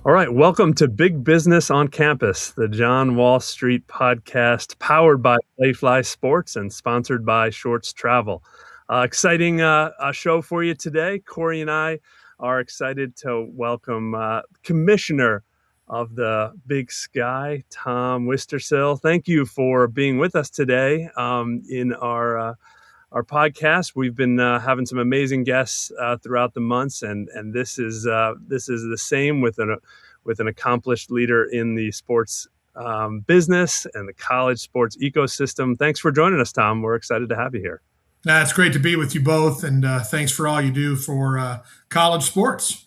All right, welcome to Big Business on Campus, the John Wall Street podcast, powered by Playfly Sports and sponsored by Shorts Travel. Exciting show for you today. Corey and I are excited to welcome Commissioner of the Big Sky, Tom Wistrcill. Thank you for being with us today in our podcast. We've been having some amazing guests throughout the months, and this is the same with an accomplished leader in the sports business and the college sports ecosystem. Thanks for joining us, Tom. We're excited to have you here. It's great to be with you both, and thanks for all you do for college sports.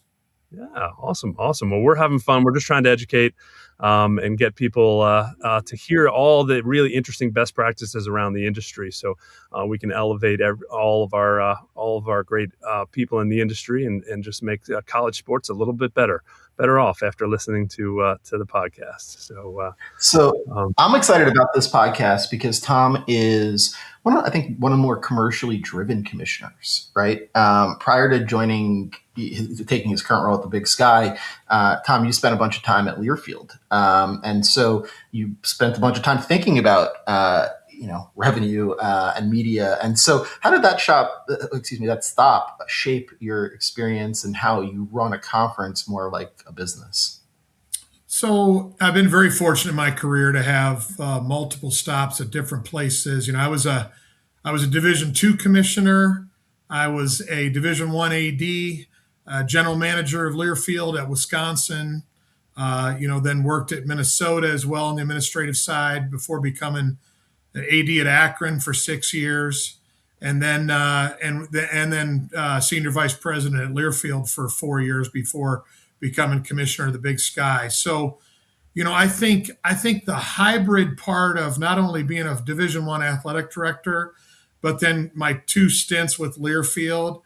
Yeah, awesome. Well, we're having fun. We're just trying to educate and get people to hear all the really interesting best practices around the industry, so we can elevate all of our great people in the industry and just make college sports a little bit better off after listening to the podcast. So I'm excited about this podcast because Tom is one of the more commercially driven commissioners, right? Prior to taking his current role at the Big Sky, Tom, you spent a bunch of time at Learfield. And so you spent a bunch of time thinking about, revenue and media. And so how did that stop shape your experience and how you run a conference more like a business? So I've been very fortunate in my career to have multiple stops at different places. I was a Division II commissioner. I was a Division I AD, general manager of Learfield at Wisconsin. Then worked at Minnesota as well on the administrative side before becoming an AD at Akron for 6 years, and then senior vice president at Learfield for 4 years before becoming commissioner of the Big Sky. So, I think the hybrid part of not only being a Division I athletic director, but then my 2 stints with Learfield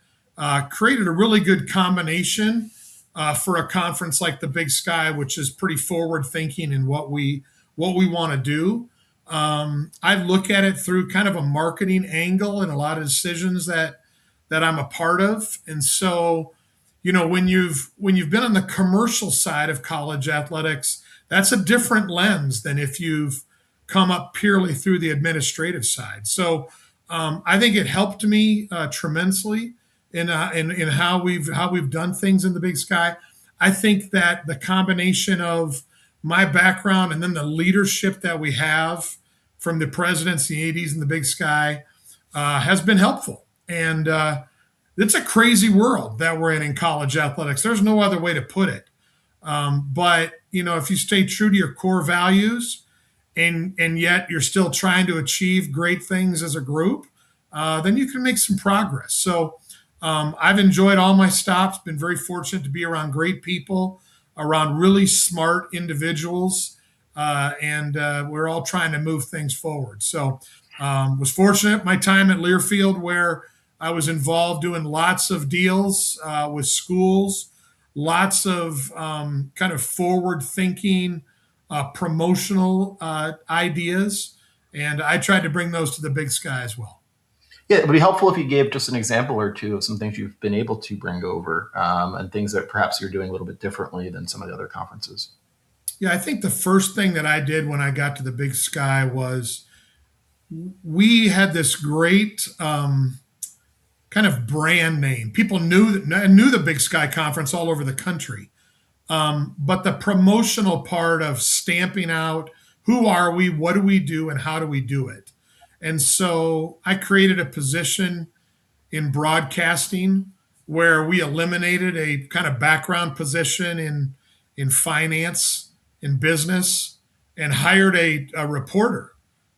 created a really good combination for a conference like the Big Sky, which is pretty forward thinking in what we want to do. I look at it through kind of a marketing angle and a lot of decisions that I'm a part of. And so, when you've been on the commercial side of college athletics, that's a different lens than if you've come up purely through the administrative side. So I think it helped me tremendously in how we've done things in the Big Sky. I think that the combination of my background and then the leadership that we have from the presidents, the ADs in the Big Sky has been helpful. And it's a crazy world that we're in college athletics. There's no other way to put it. But if you stay true to your core values and yet you're still trying to achieve great things as a group, then you can make some progress. So I've enjoyed all my stops, been very fortunate to be around great people, around really smart individuals, and we're all trying to move things forward. So was fortunate my time at Learfield where I was involved doing lots of deals with schools, lots of kind of forward-thinking promotional ideas, and I tried to bring those to the Big Sky as well. Yeah, it would be helpful if you gave just an example or two of some things you've been able to bring over and things that perhaps you're doing a little bit differently than some of the other conferences. Yeah, I think the first thing that I did when I got to the Big Sky was we had this great kind of brand name. People knew the Big Sky Conference all over the country. But the promotional part of stamping out who are we, what do we do, and how do we do it? And so I created a position in broadcasting where we eliminated a kind of background position in finance, in business, and hired a reporter.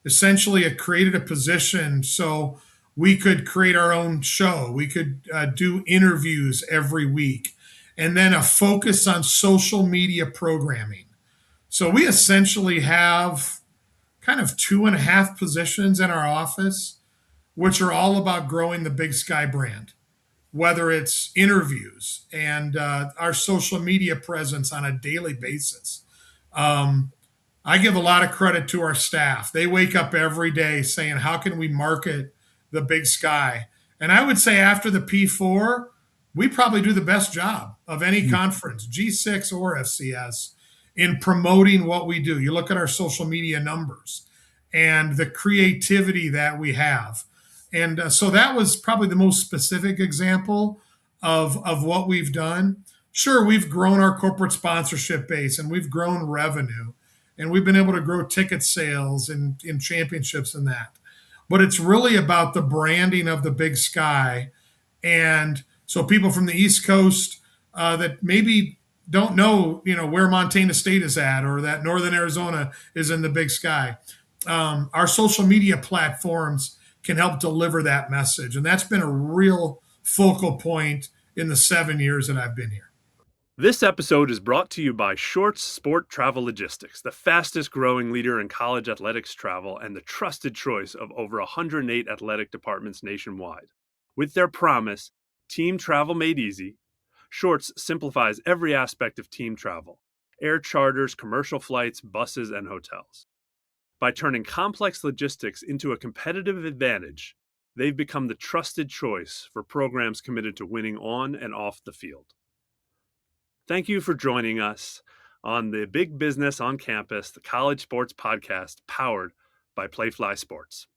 Essentially, it created a position so we could create our own show. We could do interviews every week, and then a focus on social media programming. So we essentially have kind of 2.5 positions in our office, which are all about growing the Big Sky brand, whether it's interviews and our social media presence on a daily basis. I give a lot of credit to our staff. They wake up every day saying, how can we market the Big Sky? And I would say after the P4, we probably do the best job of any conference, G6 or FCS, in promoting what we do. You look at our social media numbers and the creativity that we have. And so that was probably the most specific example of what we've done. Sure, we've grown our corporate sponsorship base and we've grown revenue and we've been able to grow ticket sales and in championships and that. But it's really about the branding of the Big Sky. And so people from the East Coast that maybe don't know, where Montana State is at or that Northern Arizona is in the Big Sky. Our social media platforms can help deliver that message. And that's been a real focal point in the 7 years that I've been here. This episode is brought to you by Shorts Sport Travel Logistics, the fastest growing leader in college athletics travel and the trusted choice of over 108 athletic departments nationwide. With their promise, Team Travel Made Easy, Shorts simplifies every aspect of team travel: air charters, commercial flights, buses, and hotels. By turning complex logistics into a competitive advantage, they've become the trusted choice for programs committed to winning on and off the field. Thank you for joining us on the Big Business on Campus, the college sports podcast powered by Playfly Sports.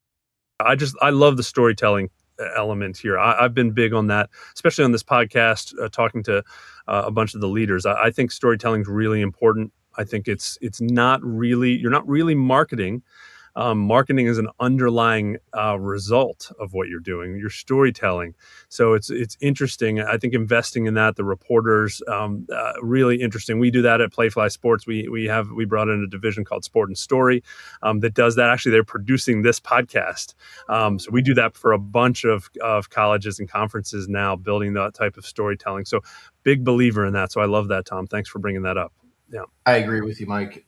I love the storytelling element here. I've been big on that, especially on this podcast, talking to a bunch of the leaders. I think storytelling is really important. I think it's not really, you're not really marketing. Marketing is an underlying result of what you're doing, your storytelling. So it's interesting. I think investing in that, the reporters, really interesting. We do that at Playfly Sports. We brought in a division called Sport and Story that does that. Actually, they're producing this podcast. So we do that for a bunch of colleges and conferences now, building that type of storytelling. So big believer in that. So I love that, Tom. Thanks for bringing that up. Yeah, I agree with you, Mike.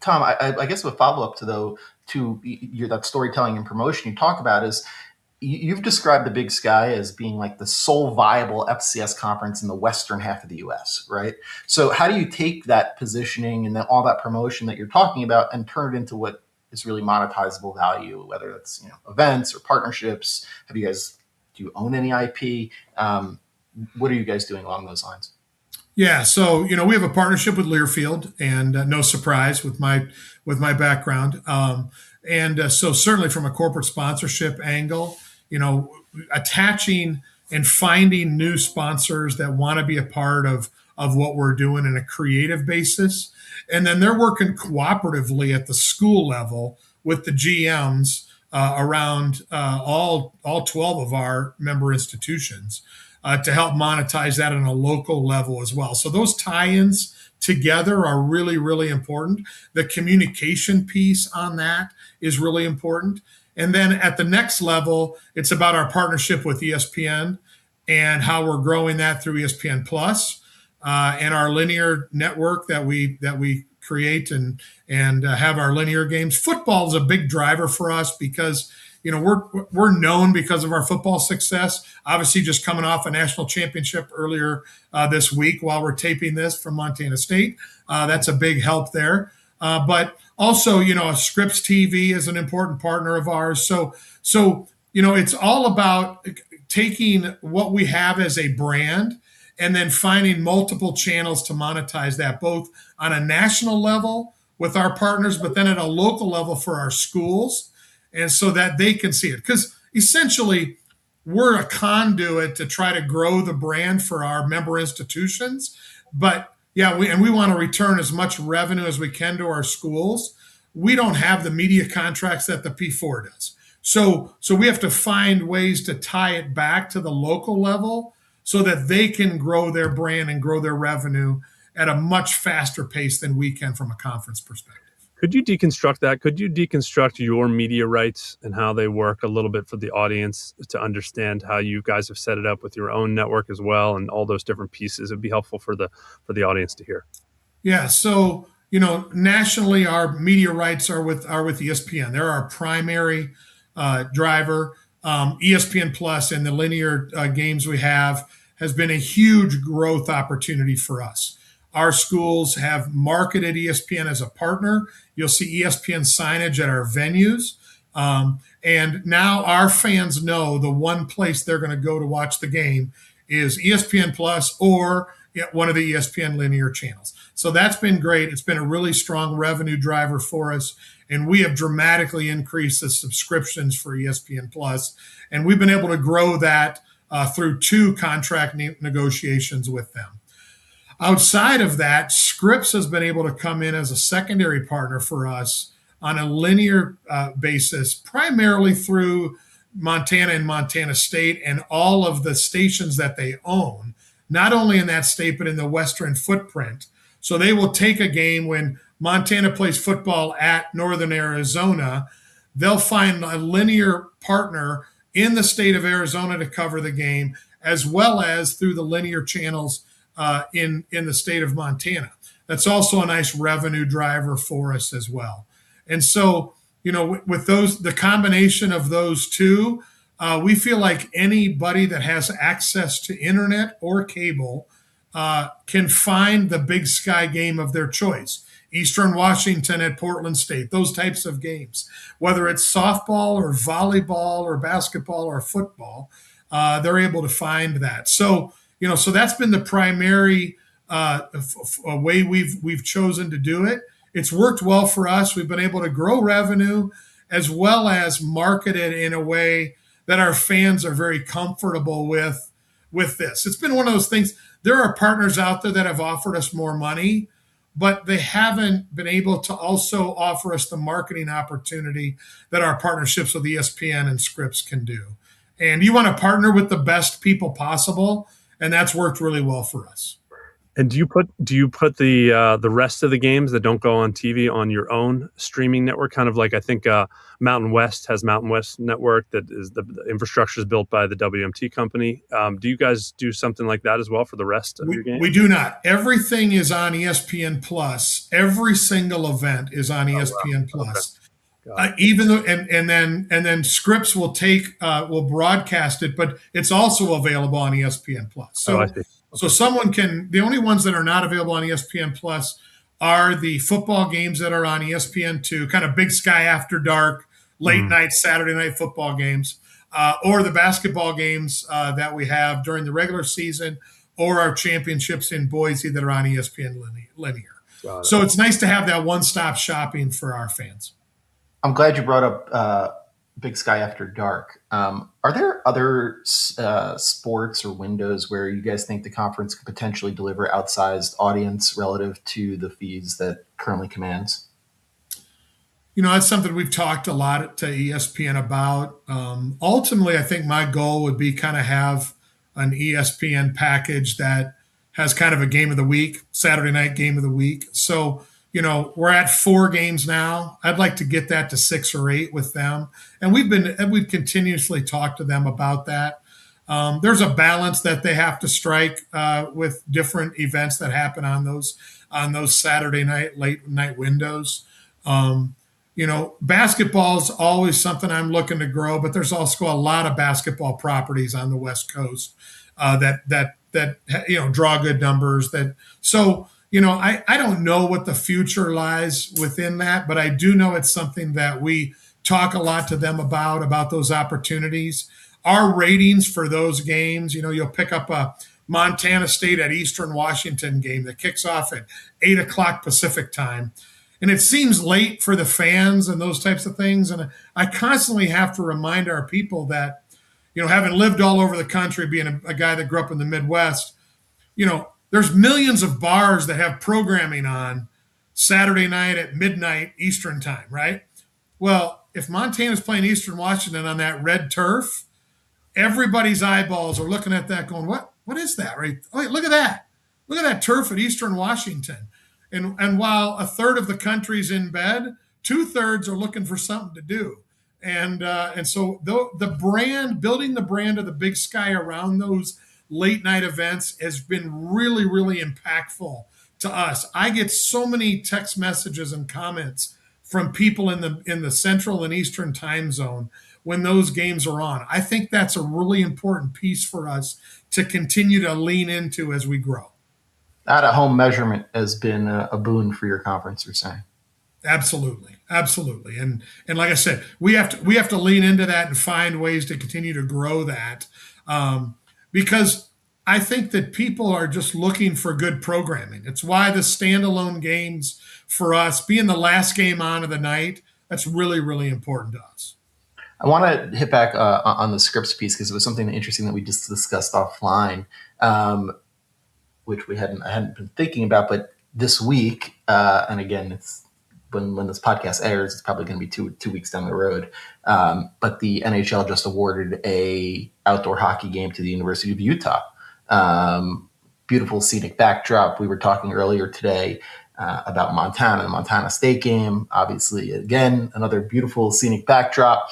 Tom, I guess a follow-up to that storytelling and promotion you talk about is you've described the Big Sky as being like the sole viable FCS conference in the western half of the U.S., right? So how do you take that positioning and then all that promotion that you're talking about and turn it into what is really monetizable value, whether it's events or partnerships? Do you own any IP? What are you guys doing along those lines? Yeah, so we have a partnership with Learfield, and no surprise with my background, so certainly from a corporate sponsorship angle, attaching and finding new sponsors that want to be a part of what we're doing in a creative basis, and then they're working cooperatively at the school level with the GMs around all 12 of our member institutions. To help monetize that on a local level as well. So those tie-ins together are really, really important. The communication piece on that is really important. And then at the next level, it's about our partnership with ESPN and how we're growing that through ESPN Plus and our linear network that we create and have our linear games. Football is a big driver for us because we're known because of our football success. Obviously, just coming off a national championship earlier this week while we're taping this from Montana State. That's a big help there. But also, Scripps TV is an important partner of ours. So it's all about taking what we have as a brand and then finding multiple channels to monetize that, both on a national level with our partners, but then at a local level for our schools. And so that they can see it. Because essentially, we're a conduit to try to grow the brand for our member institutions. But yeah, we want to return as much revenue as we can to our schools. We don't have the media contracts that the P4 does. So we have to find ways to tie it back to the local level so that they can grow their brand and grow their revenue at a much faster pace than we can from a conference perspective. Could you deconstruct that? Could you deconstruct your media rights and how they work a little bit for the audience to understand how you guys have set it up with your own network as well and all those different pieces? It'd be helpful for the audience to hear. Yeah. So, nationally, our media rights are with ESPN. They're our primary driver. ESPN Plus and the linear games we have has been a huge growth opportunity for us. Our schools have marketed ESPN as a partner. You'll see ESPN signage at our venues. And now our fans know the one place they're going to go to watch the game is ESPN Plus or one of the ESPN linear channels. So that's been great. It's been a really strong revenue driver for us. And we have dramatically increased the subscriptions for ESPN Plus. And we've been able to grow that through 2 contract negotiations with them. Outside of that, Scripps has been able to come in as a secondary partner for us on a linear basis, primarily through Montana and Montana State and all of the stations that they own, not only in that state, but in the Western footprint. So they will take a game when Montana plays football at Northern Arizona. They'll find a linear partner in the state of Arizona to cover the game, as well as through the linear channels in the state of Montana. That's also a nice revenue driver for us as well. And so, with the combination of those 2, we feel like anybody that has access to internet or cable can find the Big Sky game of their choice. Eastern Washington at Portland State, those types of games, whether it's softball or volleyball or basketball or football, they're able to find that. So, so that's been the primary way we've chosen to do it. It's worked well for us. We've been able to grow revenue as well as market it in a way that our fans are very comfortable with this. It's been one of those things. There are partners out there that have offered us more money, but they haven't been able to also offer us the marketing opportunity that our partnerships with ESPN and Scripps can do. And you want to partner with the best people possible, and that's worked really well for us. And do you put the rest of the games that don't go on TV on your own streaming network? Kind of like, I think Mountain West has Mountain West Network, that is the infrastructure is built by the WMT company. Do you guys do something like that as well for the rest of your games? We do not. Everything is on ESPN Plus. Every single event is on ESPN Plus. Okay. Even though, and then Scripps will will broadcast it, but it's also available on ESPN Plus. So. I see. So someone the only ones that are not available on ESPN Plus are the football games that are on ESPN2, kind of Big Sky After Dark, late night, Saturday night football games, or the basketball games that we have during the regular season, or our championships in Boise that are on ESPN linear. So it's nice to have that one-stop shopping for our fans. I'm glad you brought up Big Sky After Dark. Are there other sports or windows where you guys think the conference could potentially deliver outsized audience relative to the fees that currently commands? That's something we've talked a lot to ESPN about. Ultimately, I think my goal would be kind of have an ESPN package that has kind of a game of the week, Saturday night game of the week. So, we're at 4 games now. I'd like to get that to 6 or 8 with them. And we've continuously talked to them about that. There's a balance that they have to strike with different events that happen on those Saturday night, late night windows. Basketball is always something I'm looking to grow, but there's also a lot of basketball properties on the West Coast that draw good numbers. I don't know what the future lies within that, but I do know it's something that we talk a lot to them about those opportunities. Our ratings for those games, you'll pick up a Montana State at Eastern Washington game that kicks off at 8 o'clock Pacific time. And it seems late for the fans and those types of things. And I constantly have to remind our people that, having lived all over the country, being a guy that grew up in the Midwest, there's millions of bars that have programming on Saturday night at midnight Eastern time, right? Well, if Montana's playing Eastern Washington on that red turf, everybody's eyeballs are looking at that going, what is that, right? Oh, look at that. Look at that turf at Eastern Washington. And while a third of the country's in bed, 2/3 are looking for something to do. And so the brand, building the brand of the Big Sky around those late night events has been really, really impactful to us. I get so many text messages and comments from people in the central and eastern time zone when those games are on. I think that's a really important piece for us to continue to lean into as we grow. At-home measurement has been a boon for your conference, you're saying? Absolutely. And like I said, we have to lean into that and find ways to continue to grow that. Because I think that people are just looking for good programming. It's why the standalone games for us, being the last game on of the night, that's really, really important to us. I want to hit back on the scripts piece because it was something interesting that we just discussed offline, which I hadn't been thinking about. But this week, and again, it's when this podcast airs, it's probably going to be two weeks down the road. But the NHL just awarded a outdoor hockey game to the University of Utah. Beautiful scenic backdrop. We were talking earlier today about Montana, the Montana State game. Obviously, again, another beautiful scenic backdrop.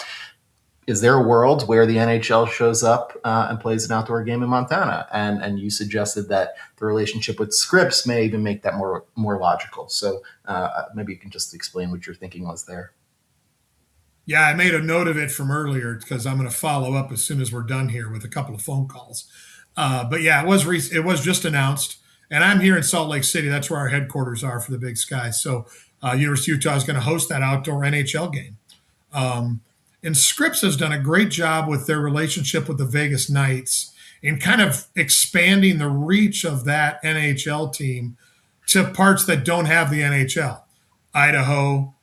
Is there a world where the NHL shows up and plays an outdoor game in Montana? And you suggested that the relationship with Scripps may even make that more logical. So maybe you can just explain what your thinking was there. Yeah, I made a note of it from earlier because I'm going to follow up as soon as we're done here with a couple of phone calls. But yeah, it was just announced, and I'm here in Salt Lake City. That's where our headquarters are for the Big Sky. So University of Utah is going to host that outdoor NHL game. And Scripps has done a great job with their relationship with the Vegas Knights in kind of expanding the reach of that NHL team to parts that don't have the NHL, Idaho,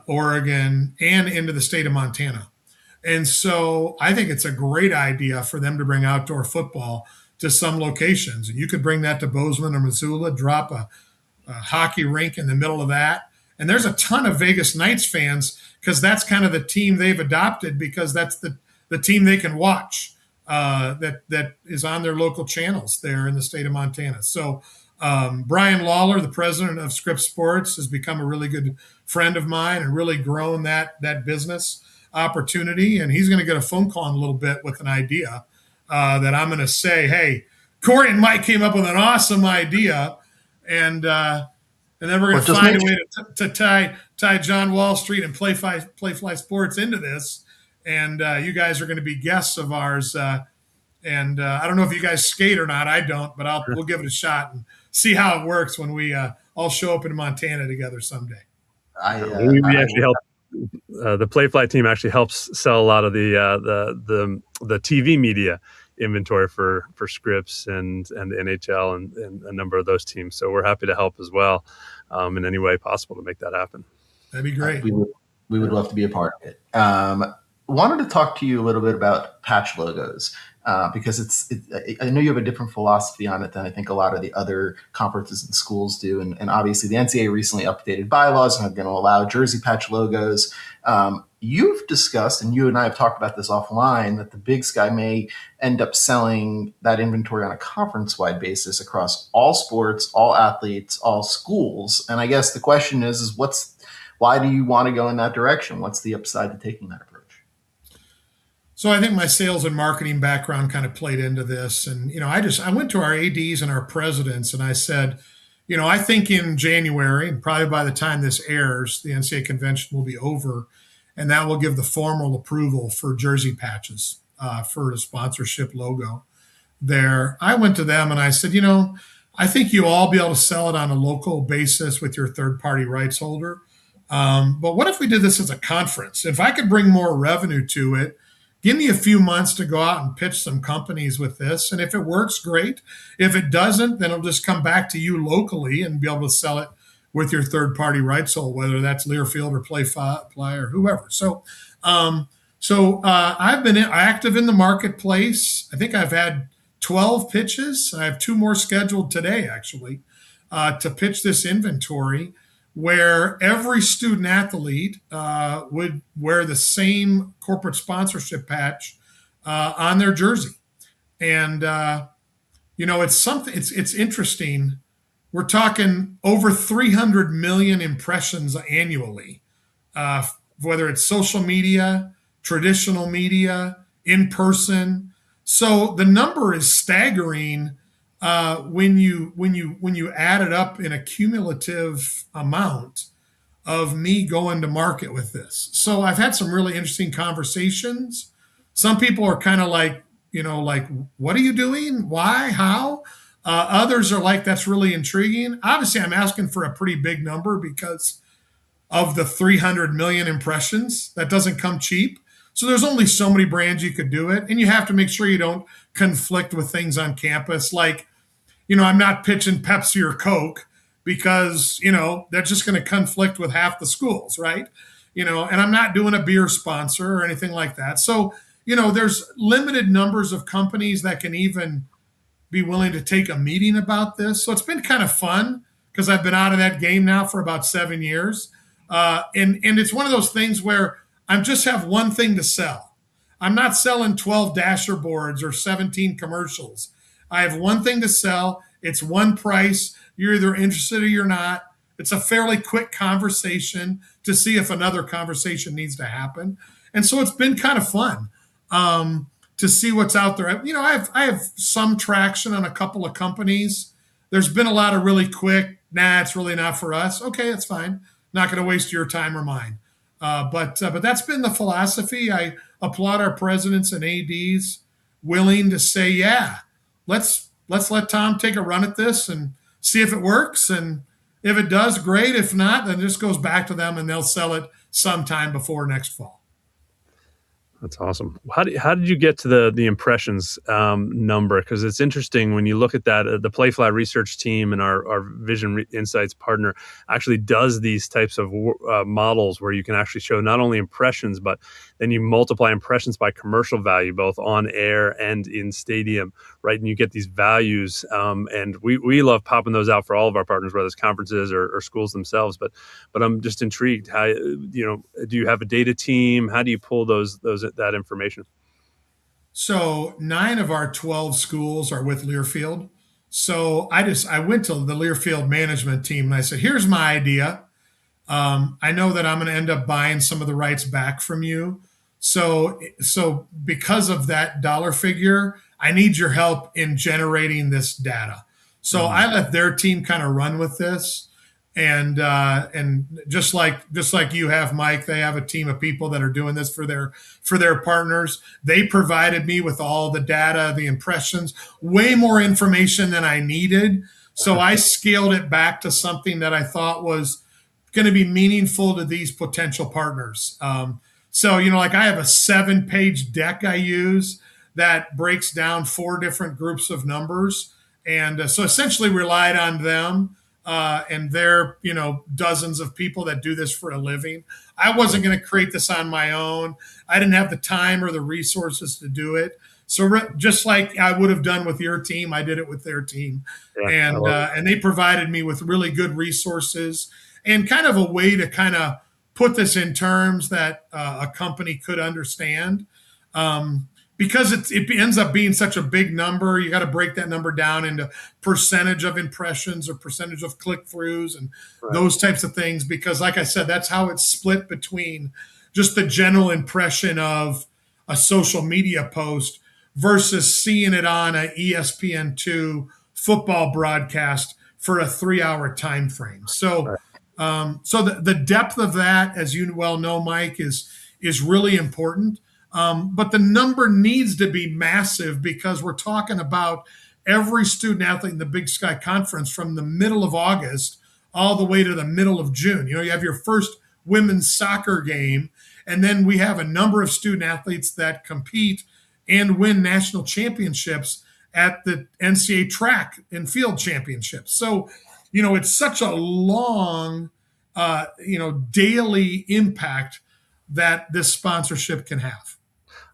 Oregon, and into the state of Montana. And so I think it's a great idea for them to bring outdoor football to some locations. And you could bring that to Bozeman or Missoula, drop a hockey rink in the middle of that. And there's a ton of Vegas Knights fans because that's kind of the team they've adopted because that's the team they can watch that is on their local channels there in the state of Montana. So Brian Lawler, the president of Scripps Sports, has become a really good friend of mine and really grown that business opportunity. And he's going to get a phone call in a little bit with an idea that I'm going to say, hey, Corey and Mike came up with an awesome idea. And then we're going to find a way to tie John Wall Street and Playfly Sports into this. And you guys are going to be guests of ours. And I don't know if you guys skate or not. I don't, but we'll give it a shot and see how it works when we all show up in Montana together someday. We actually help. The Playfly team actually helps sell a lot of the TV media inventory for Scripps and the NHL and a number of those teams. So we're happy to help as well in any way possible to make that happen. That'd be great. We would love to be a part of it. Wanted to talk to you a little bit about patch logos because I know you have a different philosophy on it than I think a lot of the other conferences and schools do. And obviously the NCAA recently updated bylaws and are going to allow jersey patch logos. You've discussed, and you and I have talked about this offline, that the Big Sky may end up selling that inventory on a conference-wide basis across all sports, all athletes, all schools. And I guess the question is why do you want to go in that direction? What's the upside to taking that approach? So I think my sales and marketing background kind of played into this. And, I went to our ADs and our presidents and I said, I think in January, and probably by the time this airs, the NCAA convention will be over. And that will give the formal approval for jersey patches for the sponsorship logo there. I went to them and I said, I think you all be able to sell it on a local basis with your third-party rights holder. But what if we did this as a conference? If I could bring more revenue to it, give me a few months to go out and pitch some companies with this. And if it works, great. If it doesn't, then it'll just come back to you locally and be able to sell it with your third-party rights hold, whether that's Learfield or Playfly or whoever. So I've been active in the marketplace. I think I've had 12 pitches. I have 2 more scheduled today, actually, to pitch this inventory where every student athlete would wear the same corporate sponsorship patch on their jersey. And, it's interesting. We're talking over 300 million impressions annually, whether it's social media, traditional media, in person. So the number is staggering when you add it up in a cumulative amount of me going to market with this. So I've had some really interesting conversations. Some people are kind of like, what are you doing? Why? How? Others are like, that's really intriguing. Obviously, I'm asking for a pretty big number because of the 300 million impressions. That doesn't come cheap. So there's only so many brands you could do it. And you have to make sure you don't conflict with things on campus. Like, I'm not pitching Pepsi or Coke because, they're just going to conflict with half the schools, right? And I'm not doing a beer sponsor or anything like that. So, there's limited numbers of companies that can even be willing to take a meeting about this. So it's been kind of fun because I've been out of that game now for about 7 years. And it's one of those things where I just have one thing to sell. I'm not selling 12 dasher boards or 17 commercials. I have one thing to sell. It's one price. You're either interested or you're not. It's a fairly quick conversation to see if another conversation needs to happen. And so it's been kind of fun to see what's out there. I have some traction on a couple of companies. There's been a lot of really quick, it's really not for us. Okay, that's fine. Not going to waste your time or mine. But that's been the philosophy. I applaud our presidents and ADs willing to say, yeah, let's let Tom take a run at this and see if it works. And if it does, great. If not, then it just goes back to them and they'll sell it sometime before next fall. That's awesome. How did you get to the impressions number? Because it's interesting when you look at that. The Playfly research team and our Vision Insights partner actually does these types of models where you can actually show not only impressions, but then you multiply impressions by commercial value, both on air and in stadium, right? And you get these values. And we love popping those out for all of our partners, whether it's conferences or schools themselves. But I'm just intrigued. How do you have a data team? How do you pull that information? So 9 of our 12 schools are with Learfield. So I went to the Learfield management team and I said, here's my idea. I know that I'm going to end up buying some of the rights back from you. So because of that dollar figure, I need your help in generating this data. So I let their team kind of run with this. And just like you have, Mike, they have a team of people that are doing this for their partners. They provided me with all the data, the impressions, way more information than I needed. So I scaled it back to something that I thought was going to be meaningful to these potential partners. So like I have a 7-page deck I use that breaks down 4 different groups of numbers, and so essentially relied on them. And they're, dozens of people that do this for a living. I wasn't going to create this on my own. I didn't have the time or the resources to do it. So just like I would have done with your team, I did it with their team. Yeah, and they provided me with really good resources and kind of a way to kind of put this in terms that a company could understand. Because it ends up being such a big number, you got to break that number down into percentage of impressions or percentage of click-throughs and those types of things. Because like I said, that's how it's split between just the general impression of a social media post versus seeing it on a ESPN2 football broadcast for a 3-hour time frame. So, so the depth of that, as you well know, Mike, is really important. But the number needs to be massive because we're talking about every student athlete in the Big Sky Conference from the middle of August all the way to the middle of June. You have your first women's soccer game, and then we have a number of student athletes that compete and win national championships at the NCAA track and field championships. So, it's such a long, daily impact that this sponsorship can have.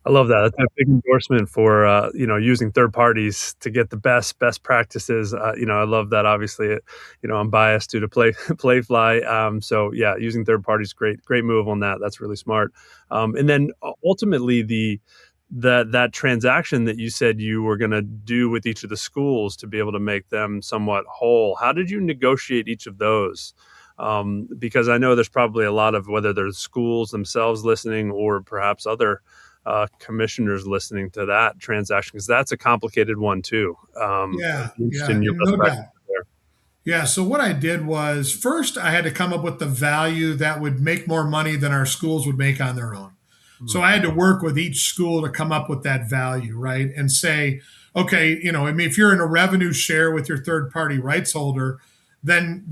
I love that. That's a big endorsement for using third parties to get the best practices. I love that. Obviously, I'm biased due to Playfly. So yeah, using third parties, great move on that. That's really smart. And then ultimately that transaction that you said you were going to do with each of the schools to be able to make them somewhat whole. How did you negotiate each of those? Because I know there's probably a lot of, whether there's schools themselves listening or perhaps other commissioners listening to that transaction, because that's a complicated one too. No doubt. Yeah. So what I did was first I had to come up with the value that would make more money than our schools would make on their own. Mm-hmm. So I had to work with each school to come up with that value, right? And say, okay, if you're in a revenue share with your third party rights holder, then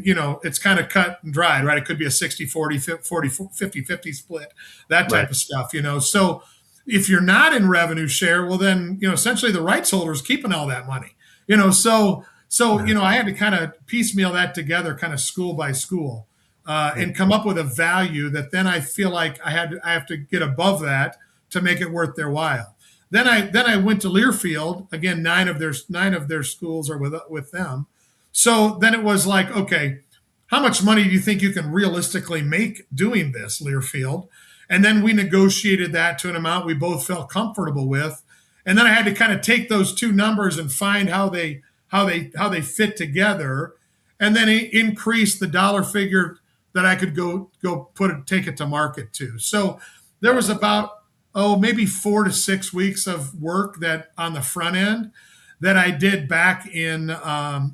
it's kind of cut and dried, right? It could be a 60-40, 50-50 split, that Right. type of stuff. So if you're not in revenue share, well then, essentially the rights holder is keeping all that money. I had to kind of piecemeal that together, kind of school by school, and come up with a value that then I feel like I have to get above that to make it worth their while. Then I went to Learfield again. Nine of their schools are with them. So then it was like, okay, how much money do you think you can realistically make doing this, Learfield? And then we negotiated that to an amount we both felt comfortable with. And then I had to kind of take those two numbers and find how they fit together, and then increase the dollar figure that I could go take it to market to. So there was about maybe 4 to 6 weeks of work that on the front end that I did back in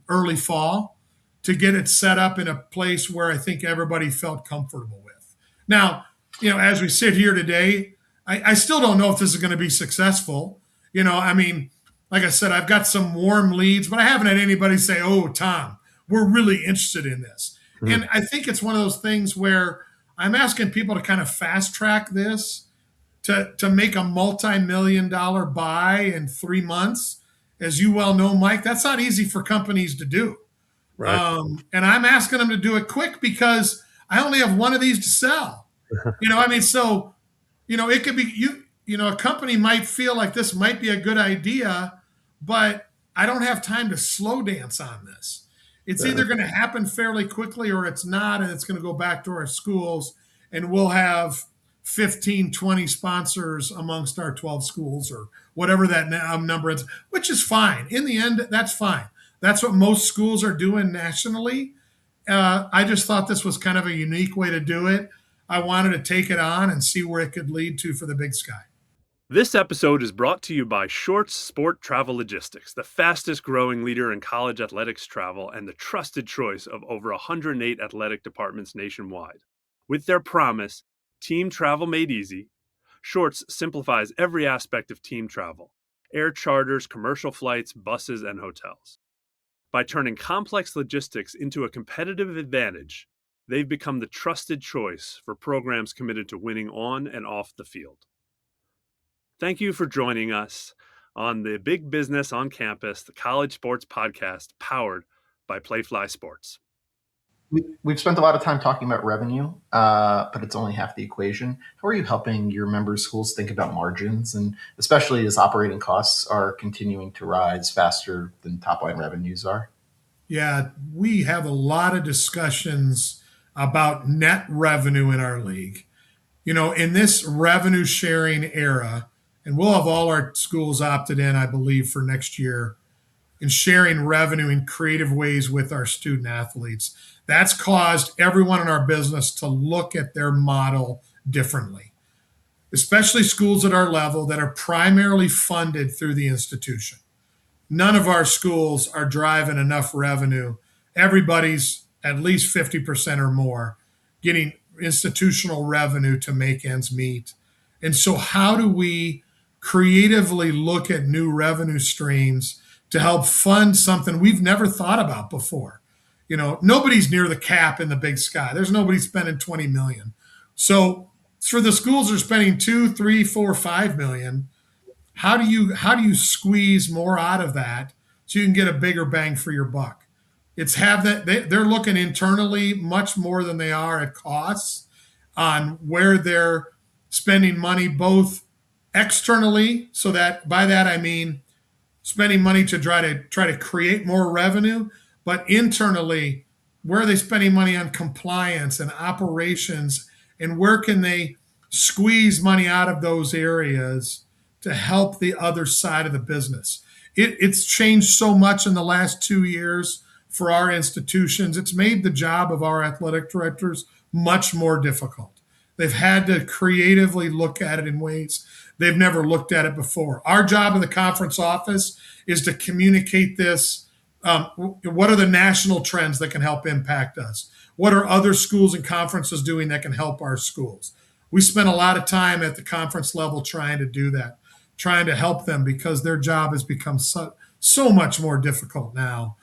early fall to get it set up in a place where I think everybody felt comfortable with. Now, as we sit here today, I still don't know if this is going to be successful. Like I said, I've got some warm leads, but I haven't had anybody say, "Oh, Tom, we're really interested in this." Mm-hmm. And I think it's one of those things where I'm asking people to kind of fast track this to make a multi-million-dollar buy in 3 months. As you well know, Mike, that's not easy for companies to do. Right. And I'm asking them to do it quick because I only have one of these to sell. So, it could be a company might feel like this might be a good idea, but I don't have time to slow dance on this. It's either going to happen fairly quickly or it's not, and it's going to go back to our schools, and we'll have 15, 20 sponsors amongst our 12 schools or whatever that number is, which is fine. In the end, that's fine. That's what most schools are doing nationally. I just thought this was kind of a unique way to do it. I wanted to take it on and see where it could lead to for the Big Sky. This episode is brought to you by Shorts Sport Travel Logistics, the fastest growing leader in college athletics travel and the trusted choice of over 108 athletic departments nationwide. With their promise, Team Travel Made Easy, Shorts simplifies every aspect of team travel: air charters, commercial flights, buses, and hotels. By turning complex logistics into a competitive advantage, they've become the trusted choice for programs committed to winning on and off the field. Thank you for joining us on the Big Business on Campus, the college sports podcast powered by Playfly Sports. We've spent a lot of time talking about revenue, but it's only half the equation. How are you helping your members' schools think about margins, and especially as operating costs are continuing to rise faster than top-line revenues are? Yeah, we have a lot of discussions about net revenue in our league. In this revenue sharing era, and we'll have all our schools opted in, I believe, for next year, in sharing revenue in creative ways with our student athletes. That's caused everyone in our business to look at their model differently, especially schools at our level that are primarily funded through the institution. None of our schools are driving enough revenue. Everybody's at least 50% or more getting institutional revenue to make ends meet. And so how do we creatively look at new revenue streams to help fund something we've never thought about before? Nobody's near the cap in the Big Sky. There's nobody spending 20 million. So for the schools that are spending 2, 3, 4, 5 million, how do you squeeze more out of that so you can get a bigger bang for your buck? It's they're looking internally much more than they are at costs on where they're spending money, both externally, so that by that I mean spending money to try to create more revenue, but internally, where are they spending money on compliance and operations, and where can they squeeze money out of those areas to help the other side of the business? It's changed so much in the last 2 years for our institutions. It's made the job of our athletic directors much more difficult. They've had to creatively look at it in ways they've never looked at it before. Our job in the conference office is to communicate this. What are the national trends that can help impact us? What are other schools and conferences doing that can help our schools? We spend a lot of time at the conference level trying to do that, trying to help them, because their job has become so much more difficult now.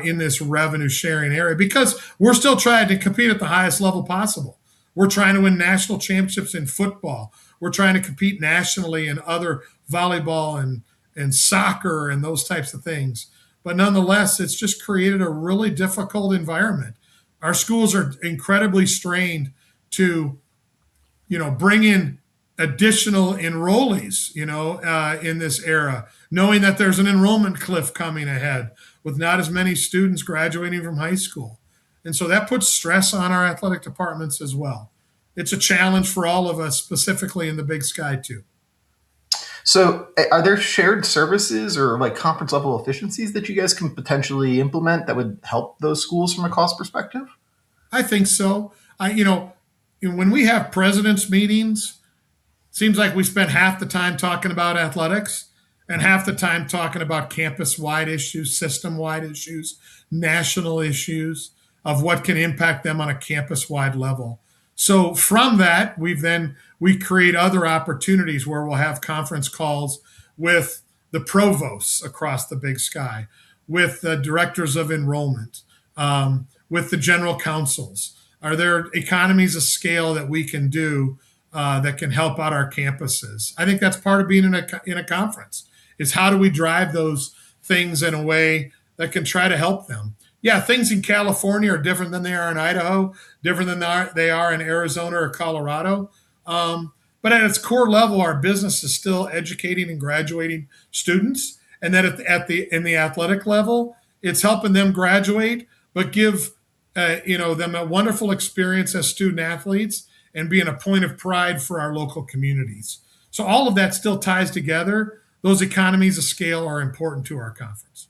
in this revenue sharing area, because we're still trying to compete at the highest level possible. We're trying to win national championships in football. We're trying to compete nationally in other volleyball and soccer and those types of things. But nonetheless, it's just created a really difficult environment. Our schools are incredibly strained to, bring in additional enrollees, in this era, knowing that there's an enrollment cliff coming ahead with not as many students graduating from high school. And so that puts stress on our athletic departments as well. It's a challenge for all of us, specifically in the Big Sky, too. So, are there shared services or like conference level efficiencies that you guys can potentially implement that would help those schools from a cost perspective? I think so. When we have presidents' meetings, it seems like we spend half the time talking about athletics and half the time talking about campus-wide issues, system-wide issues, national issues of what can impact them on a campus-wide level. So from that, we create other opportunities where we'll have conference calls with the provosts across the Big Sky, with the directors of enrollment, with the general counsels. Are there economies of scale that we can do that can help out our campuses? I think that's part of being in a conference, is how do we drive those things in a way that can try to help them? Yeah, things in California are different than they are in Idaho, different than they are in Arizona or Colorado. But at its core level, our business is still educating and graduating students. And then in the athletic level, it's helping them graduate, but give them a wonderful experience as student athletes and being a point of pride for our local communities. So all of that still ties together. Those economies of scale are important to our conference.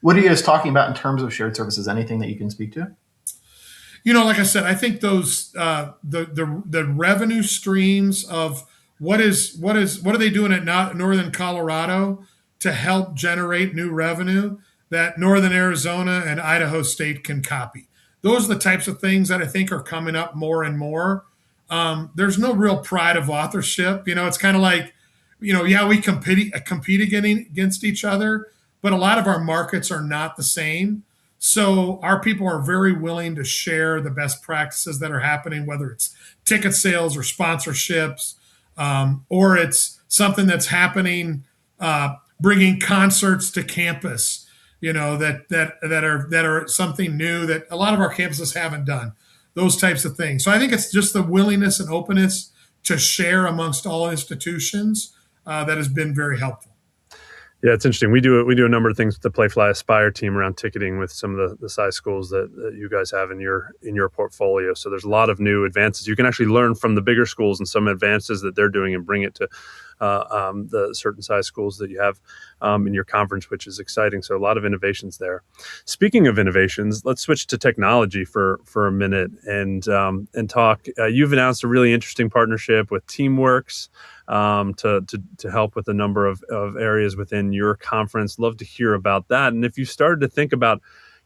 What are you guys talking about in terms of shared services? Anything that you can speak to? Like I said, I think those the revenue streams of what are they doing at Northern Colorado to help generate new revenue that Northern Arizona and Idaho State can copy. Those are the types of things that I think are coming up more and more. There's no real pride of authorship. It's kind of like, we compete against each other, but a lot of our markets are not the same. So our people are very willing to share the best practices that are happening, whether it's ticket sales or sponsorships, or it's something that's happening, bringing concerts to campus, that are something new that a lot of our campuses haven't done, those types of things. So I think it's just the willingness and openness to share amongst all institutions that has been very helpful. Yeah, it's interesting. We do a number of things with the Playfly Aspire team around ticketing with some of the size schools that you guys have in your portfolio. So there's a lot of new advances. You can actually learn from the bigger schools and some advances that they're doing and bring it to the certain size schools that you have in your conference, which is exciting. So a lot of innovations there. Speaking of innovations, let's switch to technology for a minute and talk. You've announced a really interesting partnership with Teamworks to help with a number of areas within your conference. Love to hear about that. And if you started to think about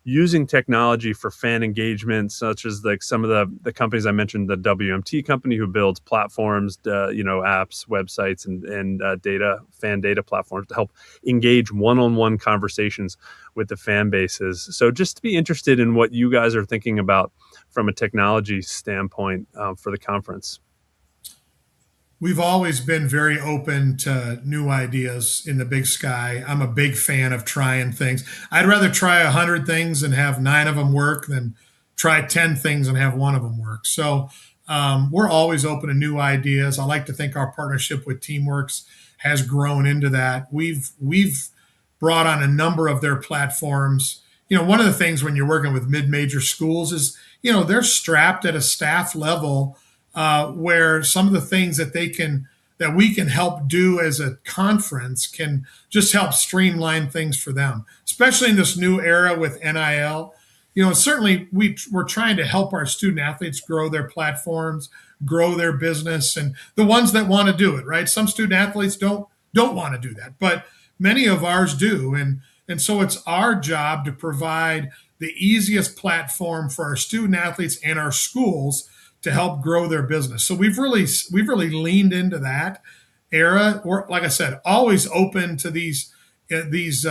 using technology for fan engagement, such as like some of the companies I mentioned, the WMT company who builds platforms, apps, websites, and fan data platforms to help engage one-on-one conversations with the fan bases. So just to be interested in what you guys are thinking about from a technology standpoint for the conference. We've always been very open to new ideas in the Big Sky. I'm a big fan of trying things. I'd rather try 100 things and have 9 of them work than try 10 things and have 1 of them work. So we're always open to new ideas. I like to think our partnership with Teamworks has grown into that. We've brought on a number of their platforms. One of the things when you're working with mid-major schools is, they're strapped at a staff level where some of the things that we can help do as a conference can just help streamline things for them, especially in this new era with NIL. Certainly we're trying to help our student athletes grow their platforms, grow their business, and the ones that want to do it, right? Some student athletes don't want to do that, but many of ours do. And so it's our job to provide the easiest platform for our student athletes and our schools to help grow their business. So we've really leaned into that era. We're, like I said, always open to these these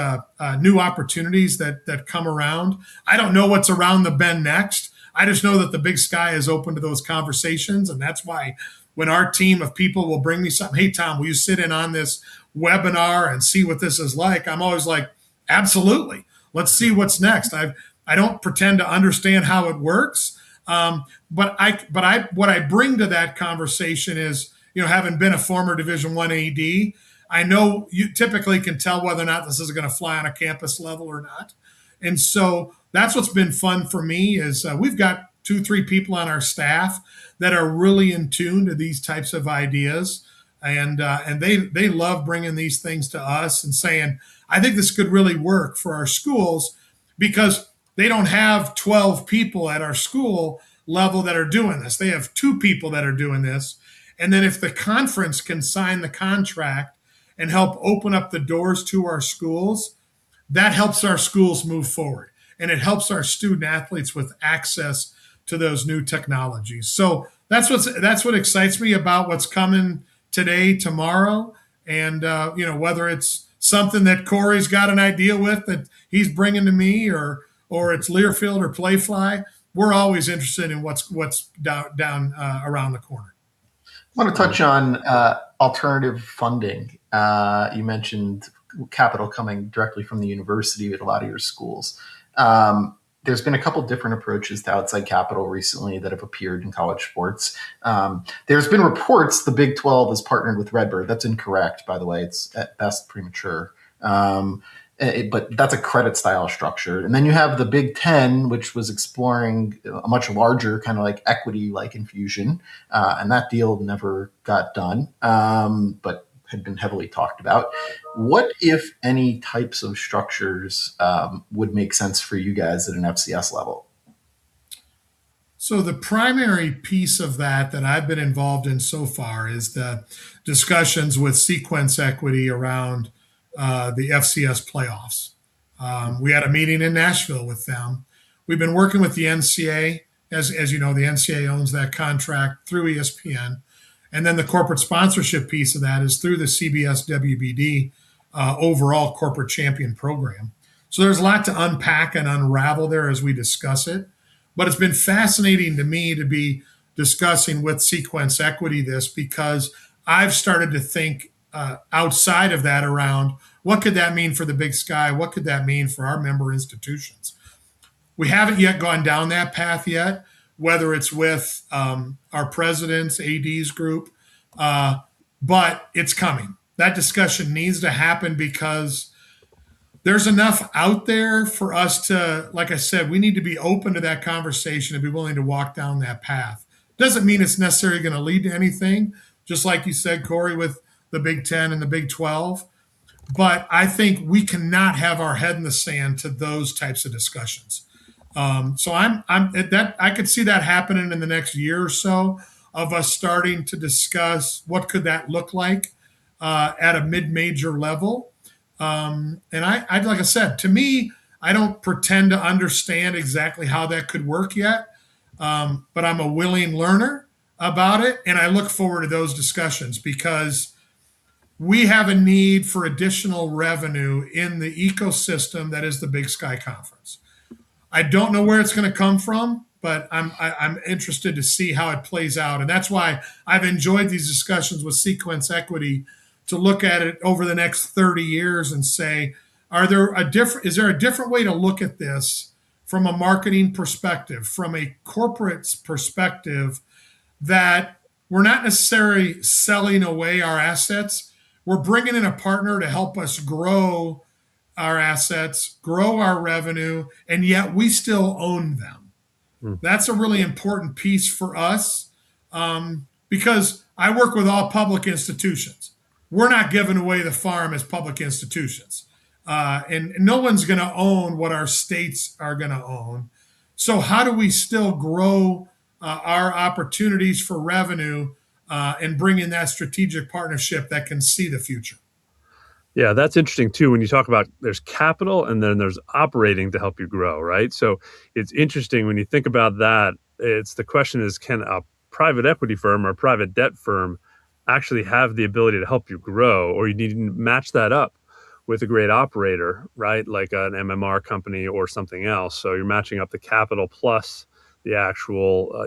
new opportunities that come around. I don't know what's around the bend next. I just know that the Big Sky is open to those conversations, and that's why when our team of people will bring me something, hey Tom, will you sit in on this webinar and see what this is like? I'm always like, absolutely. Let's see what's next. I don't pretend to understand how it works, but what I bring to that conversation is, having been a former Division I AD, I know you typically can tell whether or not this is going to fly on a campus level or not. And so that's what's been fun for me is we've got 2-3 people on our staff that are really in tune to these types of ideas. And they love bringing these things to us and saying, I think this could really work for our schools, because they don't have 12 people at our school level that are doing this. They have 2 people that are doing this. And then if the conference can sign the contract and help open up the doors to our schools, that helps our schools move forward. And it helps our student athletes with access to those new technologies. So that's what excites me about what's coming today, tomorrow, and whether it's something that Corey's got an idea with that he's bringing to me, or it's Learfield or Playfly. We're always interested in what's down around the corner. I want to touch on alternative funding. You mentioned capital coming directly from the university at a lot of your schools. There's been a couple different approaches to outside capital recently that have appeared in college sports. There's been reports the Big 12 has partnered with Redbird. That's incorrect, by the way. It's at best premature. But that's a credit style structure. And then you have the Big 10, which was exploring a much larger kind of like equity like infusion. And that deal never got done, but had been heavily talked about. What, if any, types of structures would make sense for you guys at an FCS level? So the primary piece of that I've been involved in so far is the discussions with Sequence Equity around the FCS playoffs. We had a meeting in Nashville with them. We've been working with the NCAA. As you know, the NCAA owns that contract through ESPN. And then the corporate sponsorship piece of that is through the CBS WBD overall corporate champion program. So there's a lot to unpack and unravel there as we discuss it. But it's been fascinating to me to be discussing with Sequence Equity this, because I've started to think outside of that around what could that mean for the Big Sky? What could that mean for our member institutions? We haven't yet gone down that path yet, whether it's with our president's AD's group, but it's coming. That discussion needs to happen because there's enough out there for us to, like I said, we need to be open to that conversation and be willing to walk down that path. Doesn't mean it's necessarily going to lead to anything, just like you said, Corey, with the Big 10 and the Big 12. But I think we cannot have our head in the sand to those types of discussions. So I could see that happening in the next year or so, of us starting to discuss what could that look like at a mid-major level. And I like I said, to me, I don't pretend to understand exactly how that could work yet, but I'm a willing learner about it, and I look forward to those discussions because we have a need for additional revenue in the ecosystem that is the Big Sky Conference. I don't know where it's going to come from, but I'm interested to see how it plays out. And that's why I've enjoyed these discussions with Sequence Equity to look at it over the next 30 years and say, is there a different way to look at this from a marketing perspective, from a corporate perspective, that we're not necessarily selling away our assets. We're bringing in a partner to help us grow our assets, grow our revenue, and yet we still own them. That's a really important piece for us because I work with all public institutions. We're not giving away the farm as public institutions. And no one's going to own what our states are going to own. So how do we still grow our opportunities for revenue and bring in that strategic partnership that can see the future? Yeah, that's interesting too. When you talk about there's capital and then there's operating to help you grow, right? So it's interesting when you think about that. It's the question is, can a private equity firm or a private debt firm actually have the ability to help you grow, or you need to match that up with a great operator, right? Like an MMR company or something else. So you're matching up the capital plus the actual,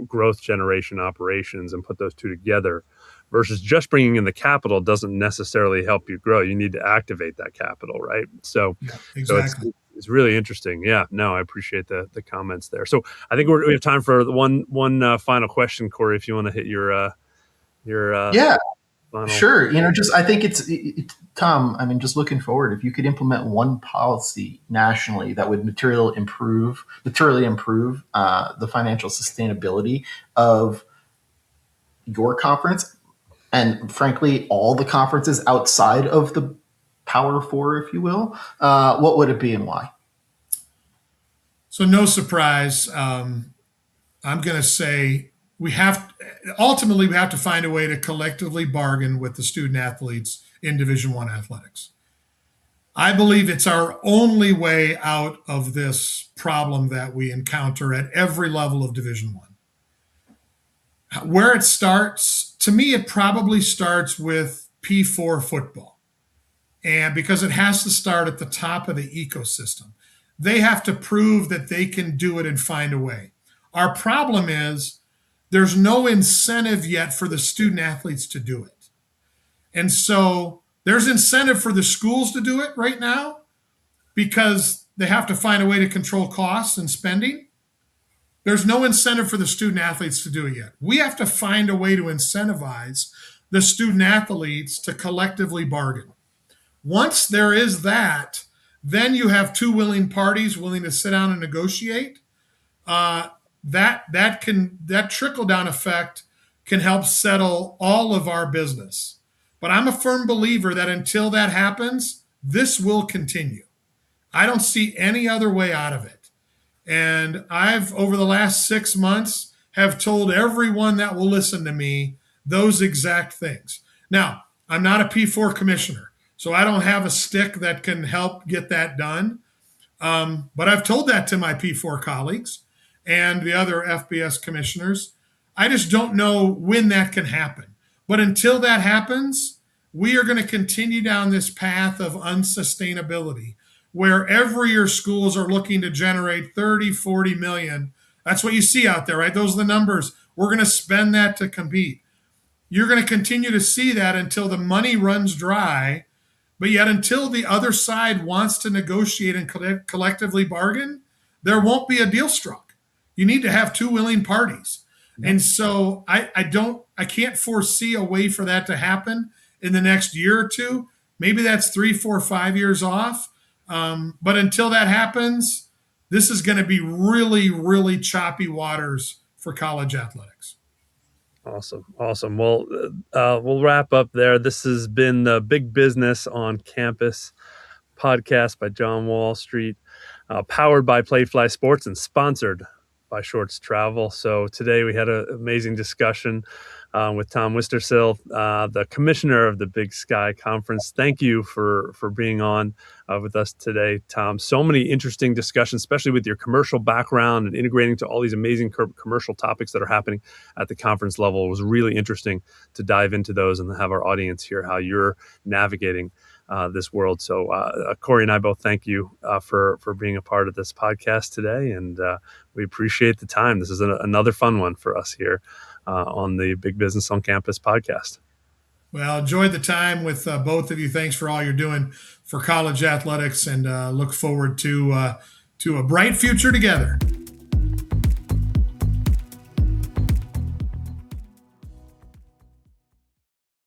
growth generation operations and put those two together versus just bringing in the capital doesn't necessarily help you grow. You need to activate that capital, right? So, Yeah, so exactly. it's really interesting. Yeah, no, I appreciate the comments there. So I think we have time for one final question, Corey, if you want to hit your Yeah, final. sure. Just I think Tom. I mean, just looking forward, if you could implement one policy nationally that would materially improve the financial sustainability of your conference, and frankly, all the conferences outside of the Power Four, if you will, what would it be and why? So no surprise. I'm going to say ultimately we have to find a way to collectively bargain with the student athletes in Division One athletics. I believe it's our only way out of this problem that we encounter at every level of Division One. Where it starts, to me, it probably starts with P4 football. And because it has to start at the top of the ecosystem, they have to prove that they can do it and find a way. Our problem is there's no incentive yet for the student athletes to do it. And so there's incentive for the schools to do it right now because they have to find a way to control costs and spending. There's no incentive for the student athletes to do it yet. We have to find a way to incentivize the student athletes to collectively bargain. Once there is that, then you have two willing parties willing to sit down and negotiate. That trickle down effect can help settle all of our business. But I'm a firm believer that until that happens, this will continue. I don't see any other way out of it. And I've, over the last 6 months, have told everyone that will listen to me those exact things. Now, I'm not a P4 commissioner, so I don't have a stick that can help get that done. But I've told that to my P4 colleagues and the other FBS commissioners. I just don't know when that can happen. But until that happens, we are going to continue down this path of unsustainability where every year schools are looking to generate 30, 40 million. That's what you see out there, right? Those are the numbers. We're going to spend that to compete. You're going to continue to see that until the money runs dry. But yet, until the other side wants to negotiate and collectively bargain, there won't be a deal struck. You need to have two willing parties. Yep. And so I can't foresee a way for that to happen in the next year or two. Maybe that's 3, 4, 5 years off. But until that happens, this is going to be really, really choppy waters for college athletics. Awesome. Well, we'll wrap up there. This has been the Big Business on Campus podcast by John Wall Street, powered by Playfly Sports and sponsored by Shorts Travel. So today we had an amazing discussion with Tom Wistrcill, the commissioner of the Big Sky Conference. Thank you for being on with us today, Tom. So many interesting discussions, especially with your commercial background and integrating to all these amazing commercial topics that are happening at the conference level. It was really interesting to dive into those and have our audience hear how you're navigating this world. So Corey and I both thank you for being a part of this podcast today, and we appreciate the time. This is another fun one for us here on the Big Business on Campus podcast. Well, enjoyed the time with both of you. Thanks for all you're doing for college athletics, and look forward to a bright future together.